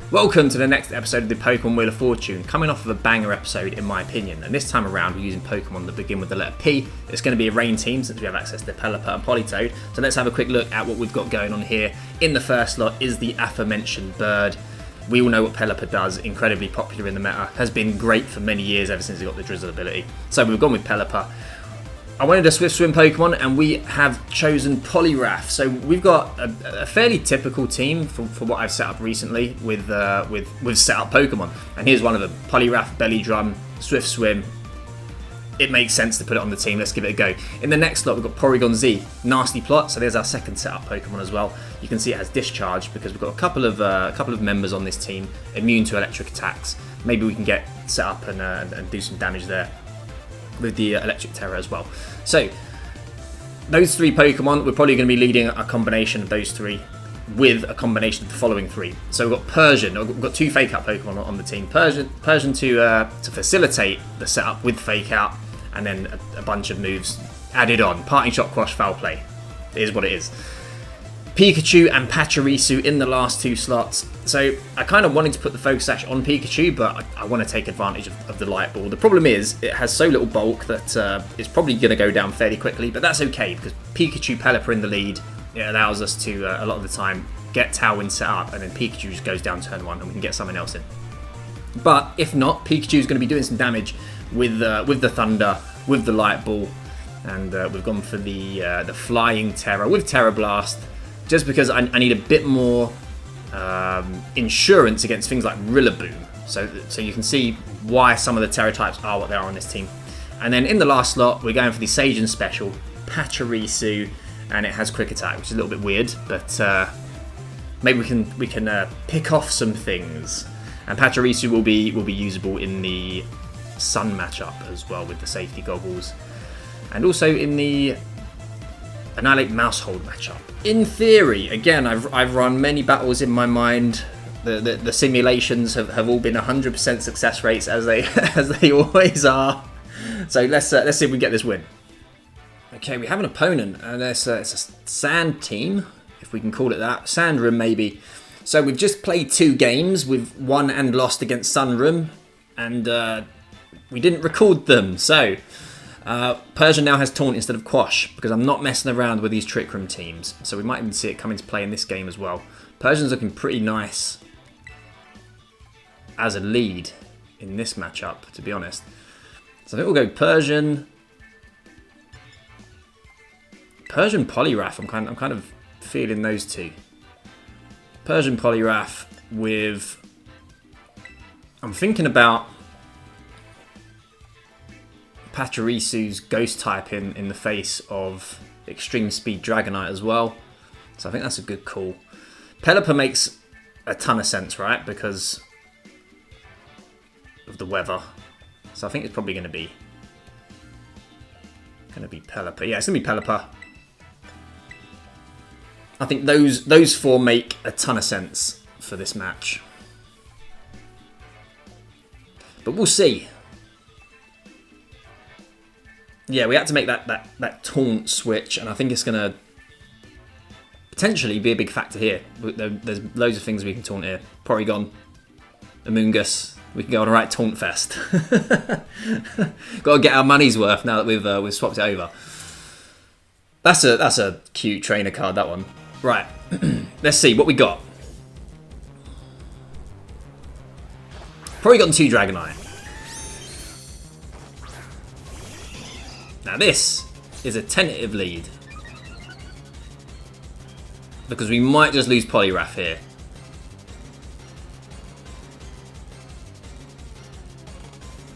Welcome to the next episode of the Pokémon Wheel of Fortune, coming off of a banger episode in my opinion, and this time around we're using Pokémon that begin with the letter P. It's going to be a rain team since we have access to Pelipper and Politoed, so let's have a quick look at what we've got going on here. In the first slot is the aforementioned bird. We all know what Pelipper does, incredibly popular in the meta, has been great for many years ever since he got the Drizzle ability. So we've gone with Pelipper. I wanted a Swift Swim Pokemon and we have chosen Poliwrath. So we've got a fairly typical team for what I've set up recently with set up Pokemon. And here's one of them: Poliwrath, Belly Drum, Swift Swim. It makes sense to put it on the team. Let's give it a go. In the next slot we've got Porygon-z, Nasty Plot. So there's our second setup Pokemon as well. You can see it has Discharge because we've got a couple of members on this team immune to electric attacks. Maybe we can get set up and do some damage there with the electric Tera as well. So those three Pokemon, we're probably going to be leading a combination of those three with a combination of the following three. So we've got Persian, we've got two Fake Out Pokemon on the team. Persian to facilitate the setup with Fake Out, and then a bunch of moves added on. Parting Shot, Quash, Foul Play. It is what it is. Pikachu and Pachirisu in the last two slots. So I kind of wanted to put the Focus Sash on Pikachu, but I want to take advantage of the Light Ball. The problem is it has so little bulk that it's probably going to go down fairly quickly, but that's okay because Pikachu, Pelipper in the lead. It allows us to, a lot of the time, get Tailwind set up, and then Pikachu just goes down turn one and we can get something else in. But if not, Pikachu's going to be doing some damage with the Thunder, with the Light Ball, and we've gone for the Flying Tera with Tera Blast, just because I need a bit more insurance against things like Rillaboom. So you can see why some of the Tera types are what they are on this team. And then in the last slot, we're going for the Sajin Special, Pachirisu, and it has Quick Attack, which is a little bit weird, but maybe we can pick off some things. And Pachirisu will be usable in the Sun matchup as well with the safety goggles, and also in the Annihilate Mousehold matchup. In theory, again, I've run many battles in my mind. The simulations have all been 100% success rates as they always are. So let's see if we can get this win. Okay, we have an opponent, and it's a sand team, if we can call it that. SandRoom, maybe. So we've just played 2 games. We've won and lost against SunRoom, and we didn't record them. So Persian now has Taunt instead of Quash, because I'm not messing around with these Trick Room teams. So we might even see it come into play in this game as well. Persian's looking pretty nice as a lead in this matchup, to be honest. So I think we'll go Persian Poliwrath. I'm kind of feeling those two. Persian Poliwrath with, I'm thinking about Pachirisu's Ghost type in the face of Extreme Speed Dragonite as well. So I think that's a good call. Pelipper makes a ton of sense, right? Because of the weather. So I think it's probably going to be Pelipper. Yeah, it's going to be Pelipper. I think those 4 make a ton of sense for this match. But we'll see. Yeah, we had to make that taunt switch, and I think it's going to potentially be a big factor here. There's loads of things we can taunt here. Porygon, Amoonguss. We can go on a right taunt fest. Got to get our money's worth now that we've swapped it over. That's a cute trainer card, that one. Right, let's see what we got. Probably got 2 Dragonite. Now this is a tentative lead, because we might just lose Poliwrath here.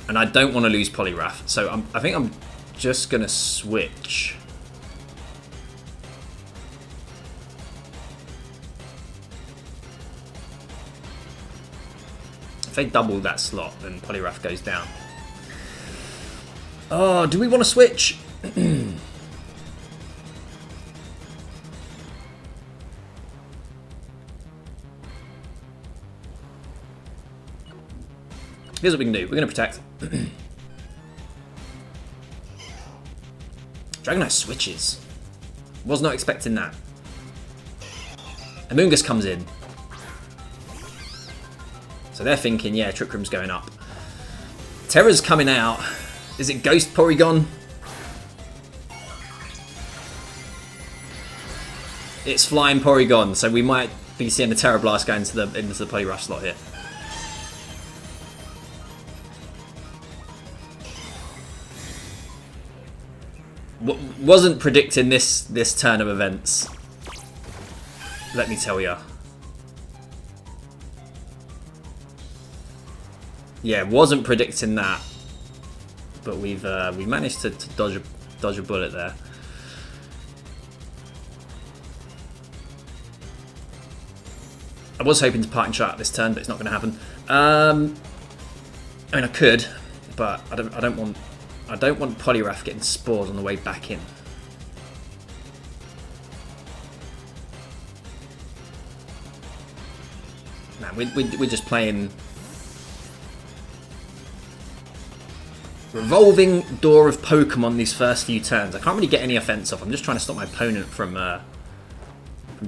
And I don't want to lose Poliwrath, so I think I'm just going to switch. If they double that slot, then Poliwrath goes down. Oh, do we want to switch? Here's what we can do. We're going to protect. Dragonite switches. Was not expecting that. Amoonguss comes in. So they're thinking, yeah, Trick Room's going up. Tera's coming out. Is it Ghost Porygon? It's Flying Porygon, so we might be seeing the Tera Blast go into the Poliwrath slot here. Wasn't predicting this turn of events. Let me tell ya. Yeah, wasn't predicting that, but we managed to dodge a bullet there. I was hoping to parting shot this turn, but it's not going to happen. I mean, I could, but I don't want Poliwrath getting spores on the way back in. Man, we're just playing revolving door of Pokemon these first few turns. I can't really get any offense off. I'm just trying to stop my opponent from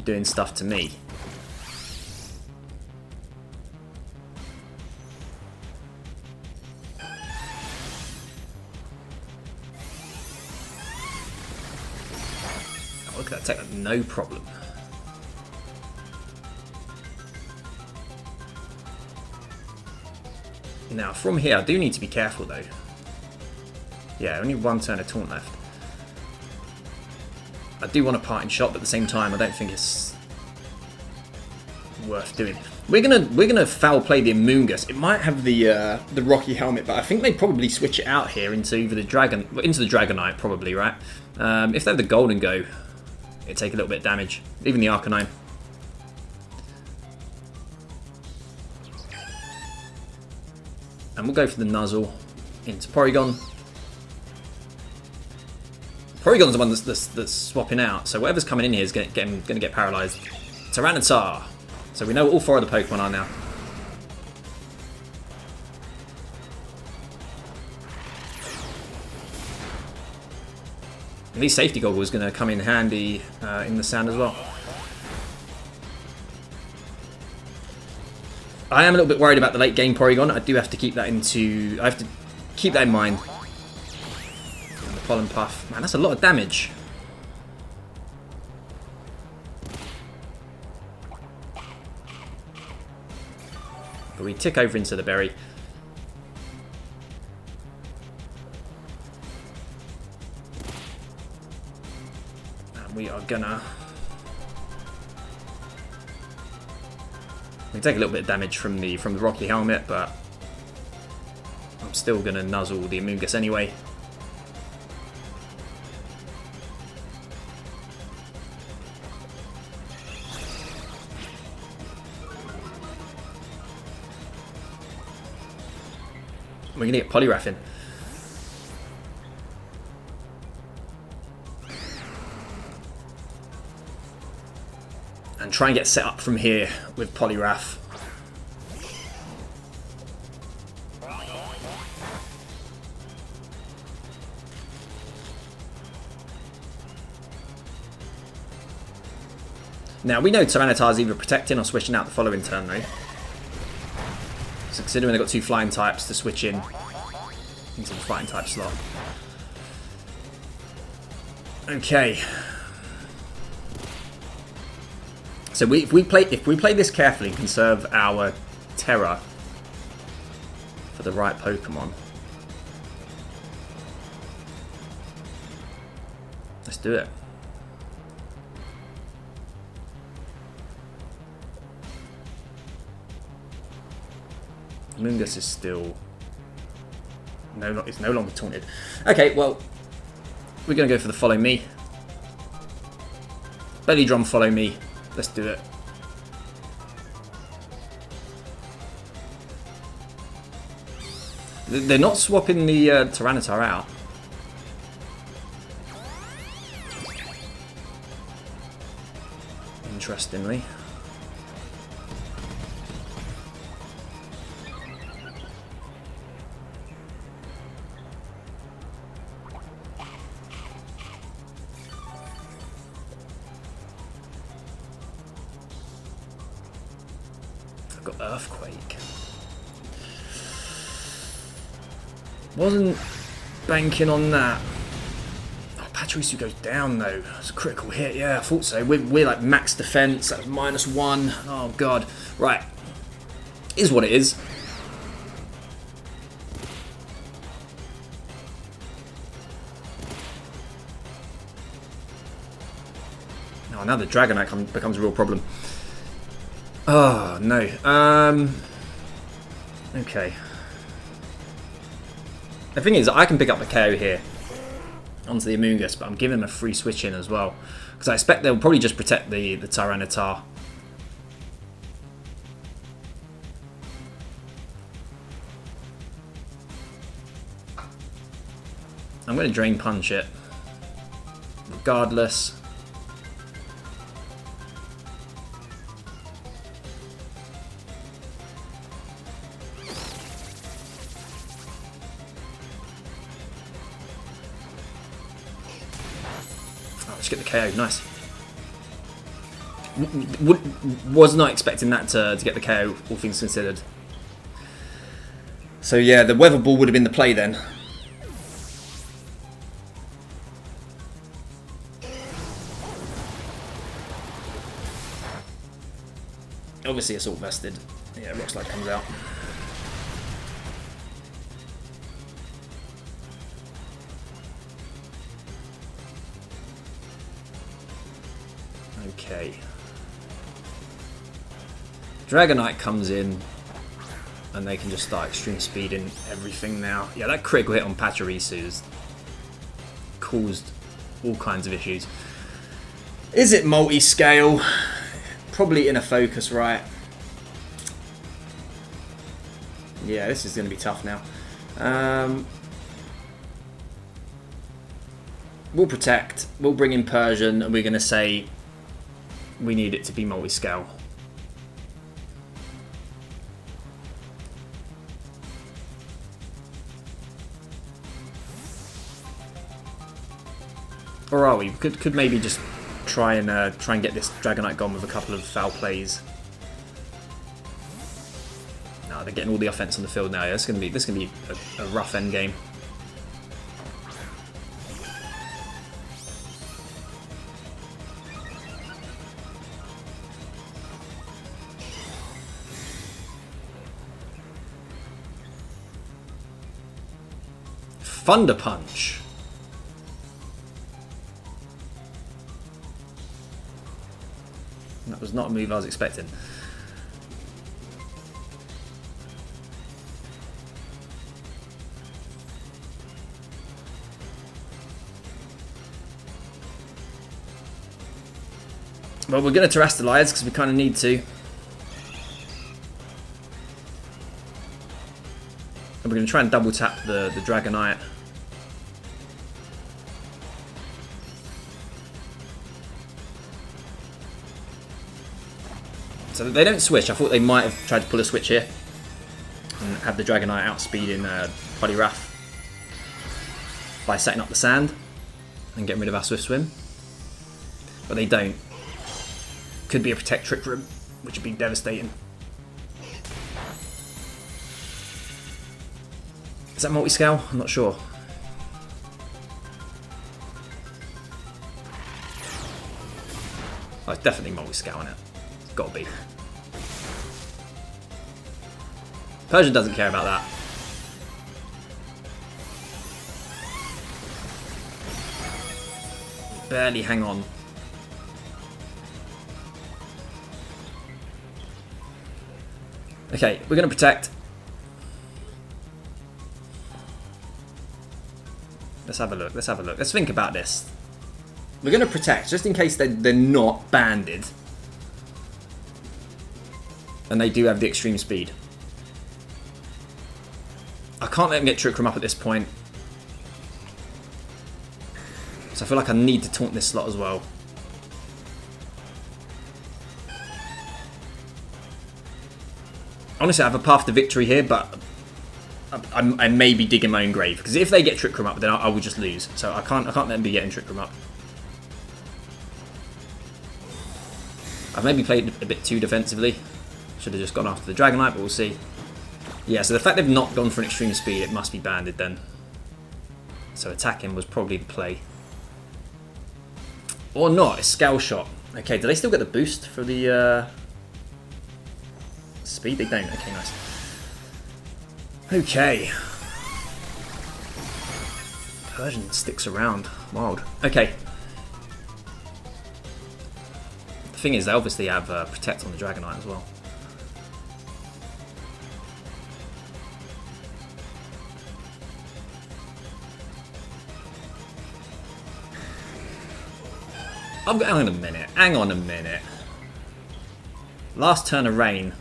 doing stuff to me. Oh, look at that tech, no problem. Now from here, I do need to be careful though. Yeah, only one turn of taunt left. I do want a parting shot, but at the same time, I don't think it's worth doing. We're gonna foul play the Amoonguss. It might have the Rocky Helmet, but I think they probably switch it out here into either the Dragonite, probably, right? If they have the Golden Go, it'd take a little bit of damage. Even the Arcanine. And we'll go for the Nuzzle into Porygon. Porygon's the one that's swapping out, so whatever's coming in here is going to get paralysed. Tyranitar. So we know all four of the Pokemon are now. And these safety goggles are going to come in handy in the sand as well. I am a little bit worried about the late game Porygon. I do have to keep that in mind. And the Pollen Puff. Man, that's a lot of damage. But we tick over into the berry. And we are gonna... We take a little bit of damage from the Rocky Helmet, but I'm still gonna nuzzle the Amoonguss anyway. We're gonna get Poliwrath in. And try and get set up from here with Poliwrath. Now we know Tyranitar's either protecting or switching out the following turn though. So considering they've got two flying types to switch in into the fighting type slot. Okay. So if we play this carefully and conserve our Tera for the right Pokemon. Let's do it. Amoonguss is still it's no longer taunted. Okay, well, we're gonna go for the follow me. Belly drum follow me. Let's do it. They're not swapping the Tyranitar out. Interestingly. Got Earthquake. Wasn't banking on that. Oh, Pachirisu goes down though. It's a critical hit. Yeah, I thought so. We're like max defense. That was -1. Oh god. Right. Is what it is. Oh, now the Dragonite becomes a real problem. Oh no. Okay. The thing is, I can pick up the KO here onto the Amoonguss, but I'm giving him a free switch in as well. Because I expect they'll probably just protect the Tyranitar. I'm going to Drain Punch it. Regardless. Let's get the KO, nice. Was not expecting that to get the KO, all things considered. So yeah, the Weather Ball would have been the play then. Obviously Assault Vested. Yeah, Rock Slide comes out. Okay. Dragonite comes in and they can just start extreme speeding everything now. Yeah, that critical hit on Pachirisu's caused all kinds of issues. Is it multi-scale? Probably in a focus, right? Yeah, this is going to be tough now. We'll protect, we'll bring in Persian, and we're going to say we need it to be multi-scale. Or are we? Could maybe just try and get this Dragonite gone with a couple of foul plays. No, they're getting all the offense on the field now. Yeah, this is gonna be a rough end game. Thunder Punch. That was not a move I was expecting. Well, we're going to Terrestrialize because we kind of need to. And we're going to try and double tap the Dragonite. So they don't switch. I thought they might have tried to pull a switch here and have the Dragonite outspeeding Poliwrath by setting up the sand and getting rid of our Swift Swim. But they don't. Could be a Protect Trick Room, which would be devastating. Is that multi-scale? I'm not sure. Oh, it's definitely multi-scale in it. It's got to be. Persian doesn't care about that. Barely hang on. Okay, we're going to protect. Let's have a look. Let's have a look. Let's think about this. We're going to protect just in case they're not banded. And they do have the extreme speed. I can't let them get Trick Room up at this point. So I feel like I need to taunt this slot as well. Honestly, I have a path to victory here, but I may be digging my own grave. Because if they get Trick Room up, then I will just lose. So I can't let them be getting Trick Room up. I've maybe played a bit too defensively. Should have just gone after the Dragonite, but we'll see. Yeah, so the fact they've not gone for an extreme speed, it must be banded then. So attacking was probably the play. Or not, it's Scale Shot. Okay, do they still get the boost for the speed? They don't. Okay, nice. Okay. Persian sticks around. Wild. Okay. The thing is, they obviously have Protect on the Dragonite as well. Hang on a minute. Hang on a minute. Last turn of rain.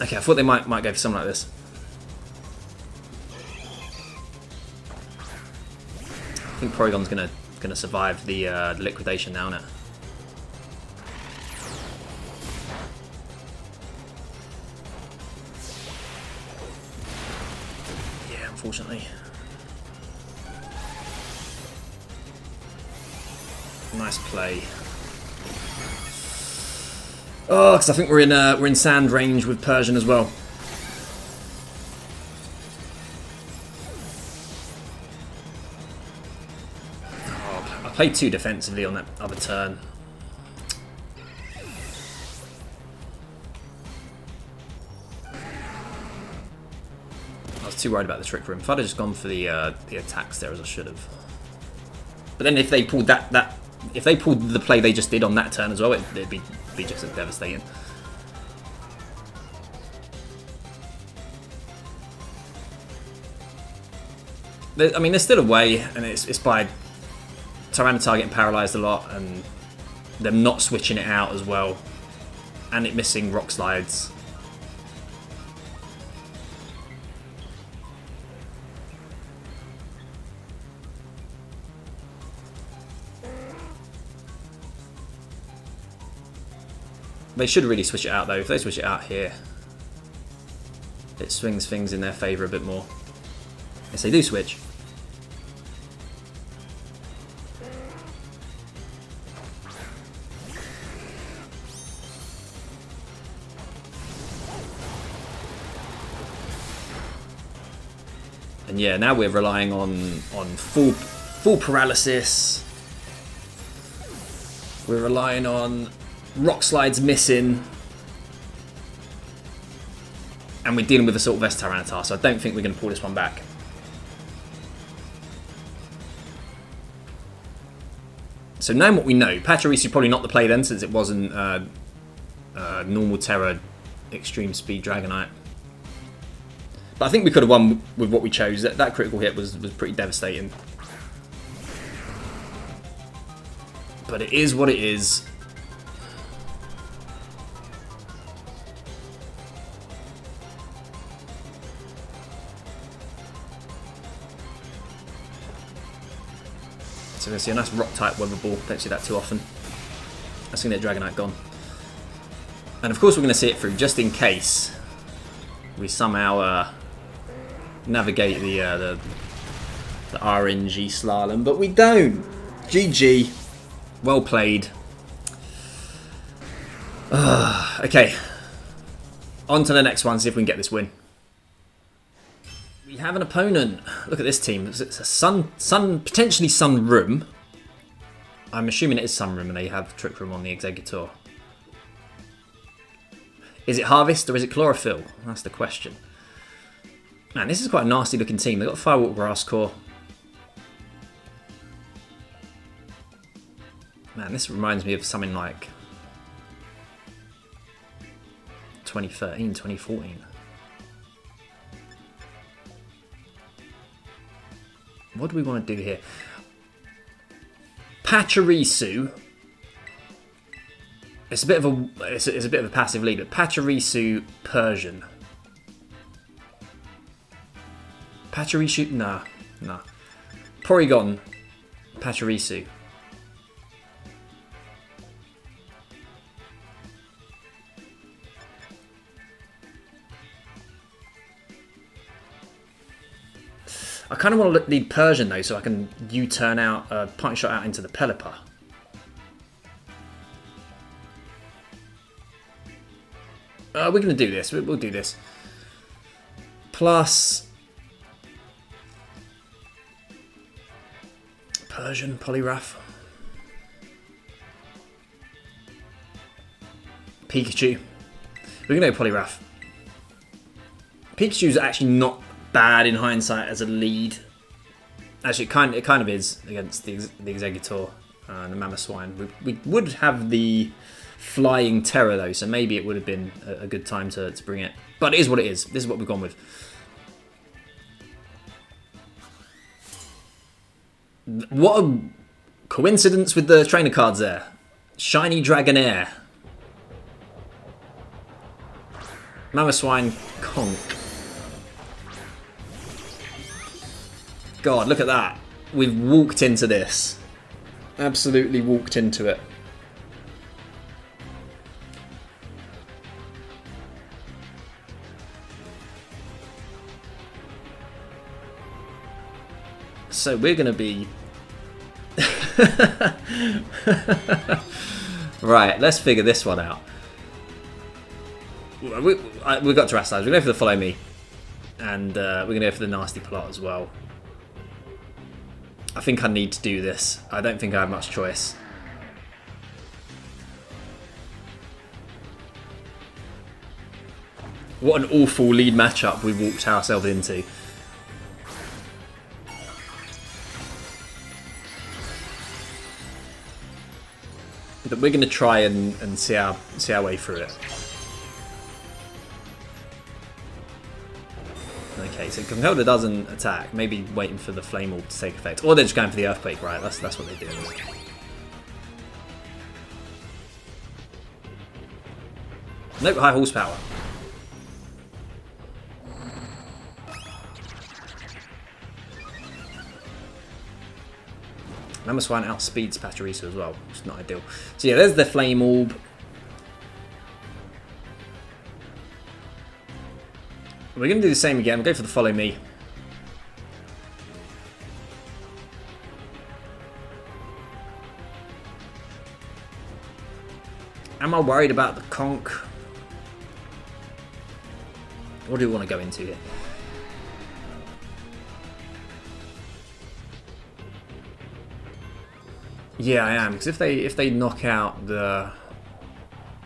Okay, I thought they might go for something like this. I think Porygon's gonna survive the liquidation now, isn't it? Yeah, unfortunately. Nice play. Oh, because I think we're in sand range with Persian as well. Oh, I played too defensively on that other turn. I was too worried about the Trick Room. If I'd have just gone for the attacks there as I should have. But then if they pulled if they pulled the play they just did on that turn as well, it'd be just as devastating. I mean, there's still a way, and it's by Tyranitar getting paralysed a lot, and them not switching it out as well, and it missing Rock Slides. They should really switch it out though. If they switch it out here, it swings things in their favour a bit more. Yes, they do switch. And yeah, now we're relying on full paralysis. We're relying on Rock Slides missing, and we're dealing with Assault Vest Tyranitar, so I don't think we're going to pull this one back. So knowing what we know, Pachirisu probably not the play then, since it wasn't normal Terra Extreme Speed Dragonite. But I think we could have won with what we chose. That critical hit was pretty devastating. But it is what it is. So we're going to see a nice Rock-type Weather Ball. Don't see that too often. That's going to get Dragonite gone. And of course we're going to see it through, just in case we somehow navigate the RNG slalom. But we don't! GG. Well played. Okay. On to the next one, see if we can get this win. We have an opponent. Look at this team. It's a potentially SunRoom. I'm assuming it is SunRoom and they have Trick Room on the Executor. Is it Harvest or is it Chlorophyll? That's the question. Man, this is quite a nasty looking team. They've got Firewalk Grass Core. Man, this reminds me of something like 2013, 2014. What do we want to do here? Pachirisu. It's a bit of a passive lead, but Pachirisu Persian. Pachirisu, nah. Porygon Pachirisu. I kind of want to lead Persian though, so I can U-turn out, punch shot out into the Pelipper. We're going to do this. We'll do this. Plus Persian, Poliwrath. Pikachu. We're going to go Poliwrath. Pikachu's actually not bad in hindsight as a lead. Actually, it kind of is against the Exeggutor and the Mamoswine. We would have the flying Tera though, so maybe it would have been a good time to bring it. But it is what it is. This is what we've gone with. What a coincidence with the trainer cards there. Shiny Dragonair. Mamoswine Conk. God, look at that. We've walked into this. Absolutely walked into it. So we're going to be... Right, let's figure this one out. We've got Terrasilize. We're going to go for the Follow Me. And we're going to go for the Nasty Plot as well. I think I need to do this. I don't think I have much choice. What an awful lead matchup we walked ourselves into. But we're going to try and see our way through it. Okay, so Conkeldurr doesn't attack. Maybe waiting for the Flame Orb to take effect. Or they're just going for the Earthquake, right? That's what they do. Nope, high horsepower. Mamoswine outspeeds Pachirisu as well, which is not ideal. So yeah, there's the Flame Orb. We're going to do the same again. We'll go for the Follow Me. Am I worried about the Conk? What do we want to go into here? Yeah, I am, because if they knock out the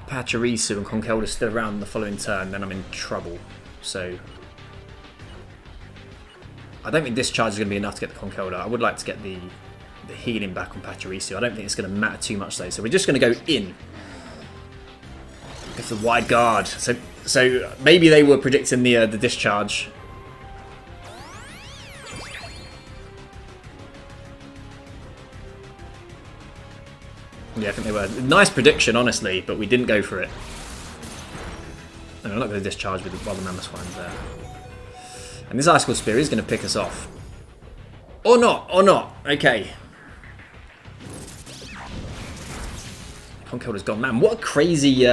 Pachirisu and Conkeldurr still around the following turn, then I'm in trouble. So I don't think Discharge is going to be enough to get the Conkeldurr. I would like to get the healing back on Pachirisu. I don't think it's going to matter too much though. So we're just going to go in. Go for the Wide Guard. So maybe they were predicting the Discharge. Yeah, I think they were. Nice prediction, honestly, but we didn't go for it. No, I'm not going to Discharge while the Mamoswine's there. And this Icicle Spear is going to pick us off. Or not, or not. Okay. Conkeldurr's gone. Man, what a crazy,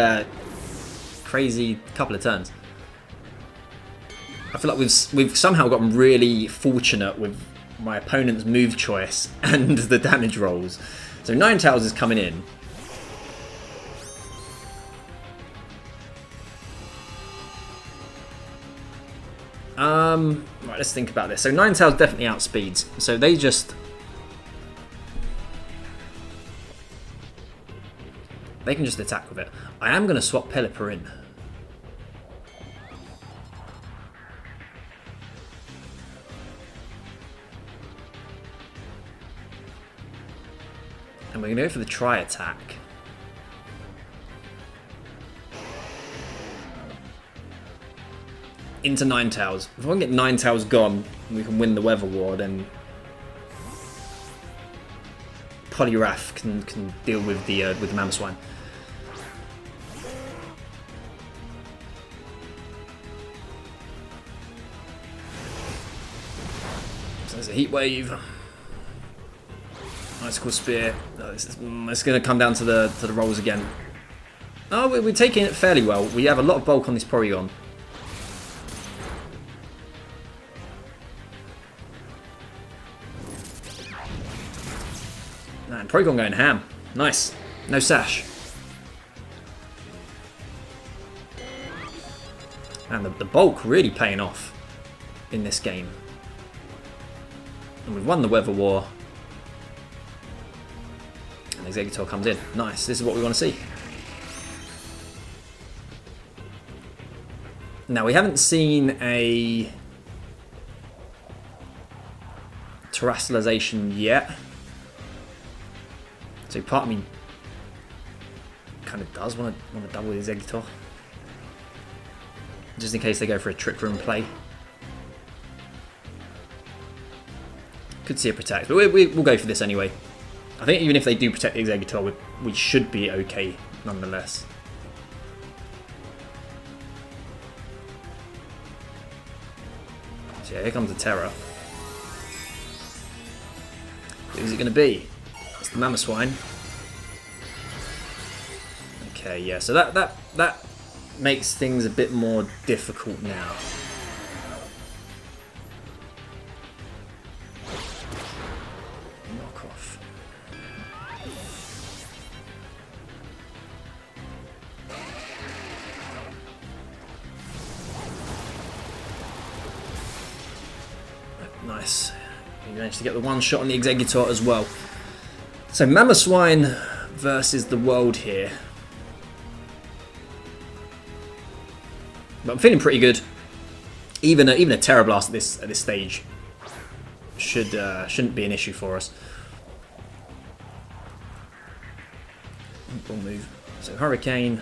crazy couple of turns. I feel like we've somehow gotten really fortunate with my opponent's move choice and the damage rolls. So Ninetales is coming in. Right, let's think about this. So Ninetales definitely outspeeds. So they just... They can just attack with it. I am going to swap Pelipper in. And we're going to go for the Tri-Attack. Into Ninetales. If I can get Ninetales gone and we can win the Weather War, then Poliwrath can deal with the Mamoswine. So there's a Heat Wave. Icicle Spear. It's going to come down to the rolls again. Oh, we're taking it fairly well. We have a lot of bulk on this Porygon. And Porygon going ham. Nice. No Sash. And the bulk really paying off in this game. And we've won the Weather War. And Exeggutor comes in. Nice. This is what we want to see. Now, we haven't seen a terrestrialization yet. So part of me kind of does want to double the Exeggutor. Just in case they go for a Trick Room play. Could see a Protect, but we'll go for this anyway. I think even if they do protect the Exeggutor, we should be okay nonetheless. So yeah, here comes the Tera. Who's it going to be? It's the Mamoswine. Okay, yeah, so that makes things a bit more difficult now. Knock off. Nice. We managed to get the one shot on the Exeggutor as well. So Mamoswine versus the world here. But I'm feeling pretty good. Even a Tera Blast at this stage shouldn't be an issue for us. Ball move. So Hurricane.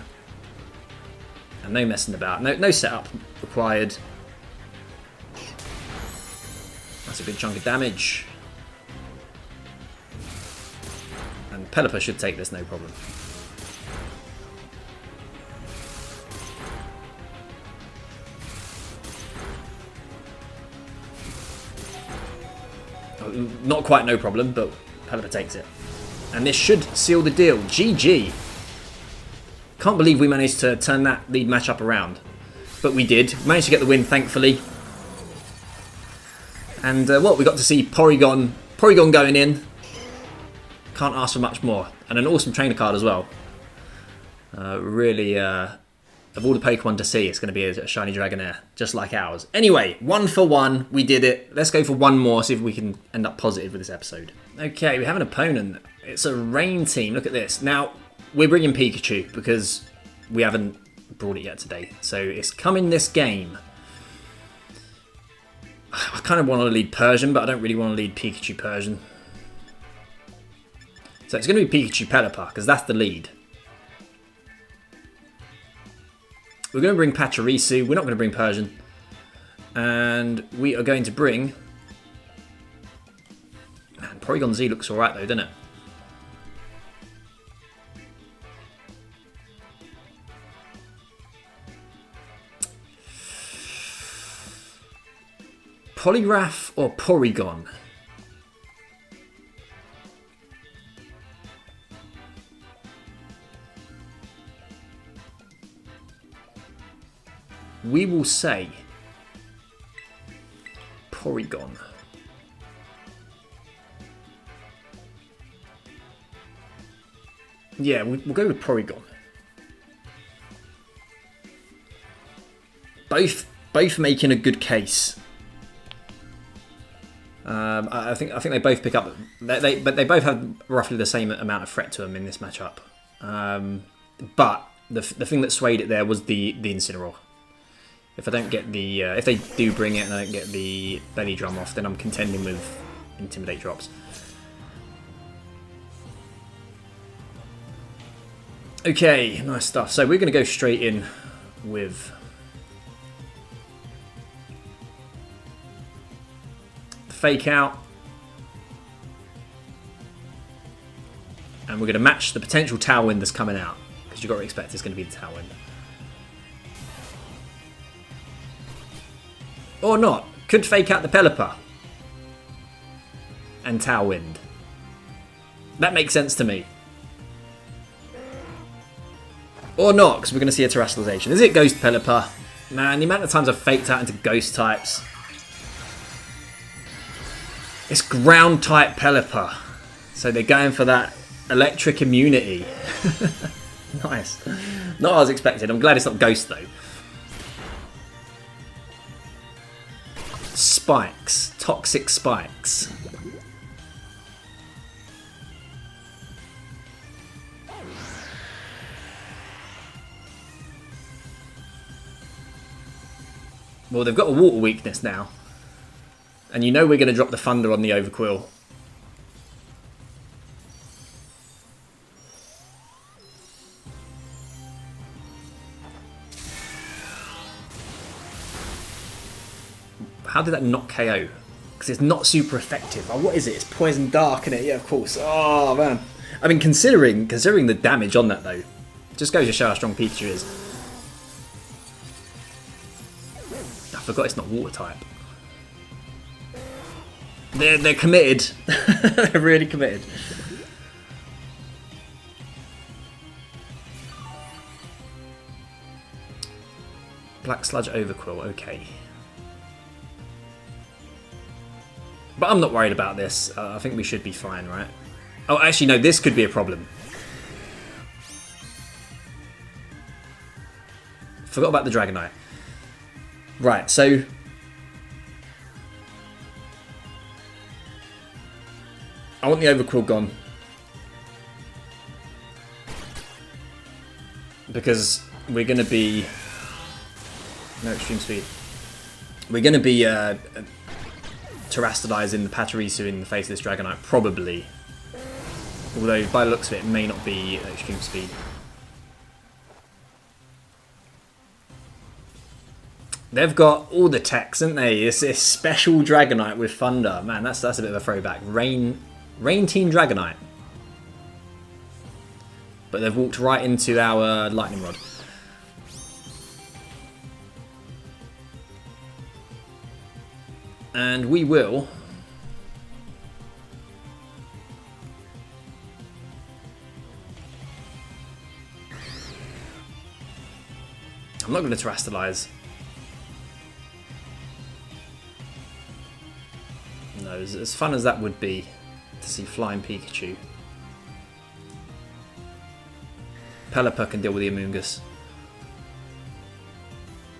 And no messing about. No setup required. That's a good chunk of damage. And Pelipper should take this no problem. Not quite no problem, but Pelipper takes it. And this should seal the deal. GG. Can't believe we managed to turn that lead matchup around. But we did. Managed to get the win, thankfully. And what? We got to see Porygon going in. Can't ask for much more. And an awesome trainer card as well. Really, of all the Pokemon to see, it's going to be a shiny Dragonair, just like ours. Anyway, 1 for 1, we did it. Let's go for one more, see if we can end up positive with this episode. Okay, we have an opponent. It's a rain team. Look at this. Now, we're bringing Pikachu because we haven't brought it yet today. So it's coming this game. I kind of want to lead Persian, but I don't really want to lead Pikachu Persian. So it's going to be Pikachu Pelipper because that's the lead. We're going to bring Pachirisu. We're not going to bring Persian. And we are going to bring... Man, Porygon-Z looks alright though, doesn't it? Poliwrath or Porygon? We will say Porygon. Yeah, we'll go with Porygon. Both making a good case. I think they both pick up. But they both have roughly the same amount of threat to them in this matchup. But the thing that swayed it there was the Incineroar. If I don't get the, if they do bring it and I don't get the belly drum off, then I'm contending with Intimidate drops. Okay, nice stuff. So we're going to go straight in with the Fake Out. And we're going to match the potential Tailwind that's coming out. Because you've got to expect it's going to be the Tailwind. Or not. Could Fake Out the Pelipper. And Tailwind. That makes sense to me. Or not, because we're going to see a Terrestrialization. Is it Ghost Pelipper? Man, the amount of times I've faked out into Ghost types. It's Ground type Pelipper. So they're going for that electric immunity. Nice. Not what I was expecting. I'm glad it's not Ghost though. Spikes. Toxic spikes. Well, they've got a water weakness now. And you know we're going to drop the Thunder on the Overquill. How did that not KO? Because it's not super effective. Oh, what is it? It's Poison Dark, isn't it? Yeah, of course. Oh, man. I mean, considering the damage on that, though, just goes to show how strong Pikachu is. I forgot it's not Water type. They're committed. They're really committed. Black Sludge Overquill, okay. But I'm not worried about this. I think we should be fine, right? Oh, actually, no, this could be a problem. Forgot about the Dragonite. Right, so... I want the Overquill gone. Because we're going to be... No extreme speed. We're going to be terastallizing the Pachirisu in the face of this Dragonite, probably. Although, by the looks of it, it may not be extreme speed. They've got all the techs, haven't they? It's a special Dragonite with Thunder. Man, that's a bit of a throwback. Rain Team Dragonite. But they've walked right into our Lightning Rod. And we will... I'm not going to terastallize. No, as fun as that would be to see Flying Pikachu. Pelipper can deal with the Amoonguss.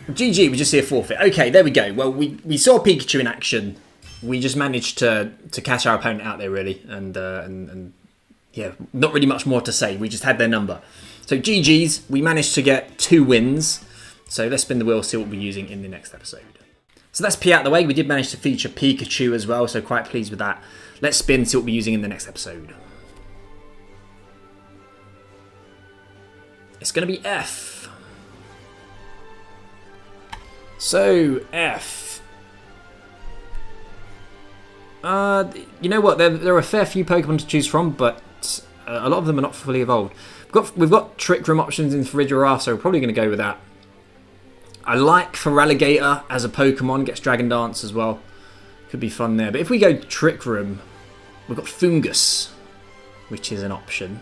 GG, we just see a forfeit. Okay, there we go. Well, we saw Pikachu in action. We just managed to catch our opponent out there, really. And yeah, not really much more to say. We just had their number. So GG's, we managed to get 2 wins. So let's spin the wheel, see what we're using in the next episode. So that's P out of the way. We did manage to feature Pikachu as well, so quite pleased with that. Let's spin, see what we're using in the next episode. It's going to be F. So, F. You know what? There are a fair few Pokemon to choose from, but a lot of them are not fully evolved. We've got Trick Room options in Poliwrath, so we're probably going to go with that. I like Feraligatr as a Pokemon, gets Dragon Dance as well. Could be fun there. But if we go Trick Room, we've got Fungus, which is an option.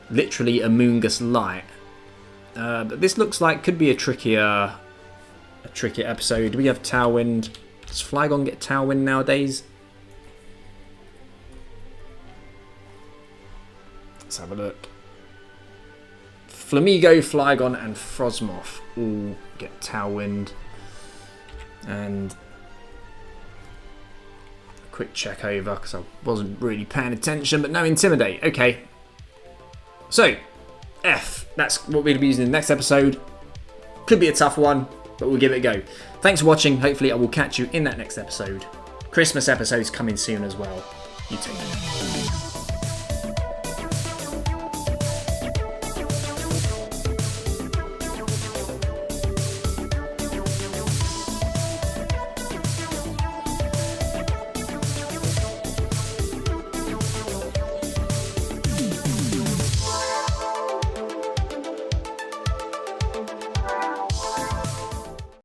Literally Amoonguss Light. But this looks like could be a trickier episode. Do we have Tailwind? Does Flygon get Tailwind nowadays? Let's have a look. Flamigo, Flygon and Frosmoth all get Tailwind. And a quick check over because I wasn't really paying attention, but no, Intimidate. Okay. So, F. That's what we're going to be using in the next episode. Could be a tough one, but we'll give it a go. Thanks for watching. Hopefully I will catch you in that next episode. Christmas episode's coming soon as well. You take care.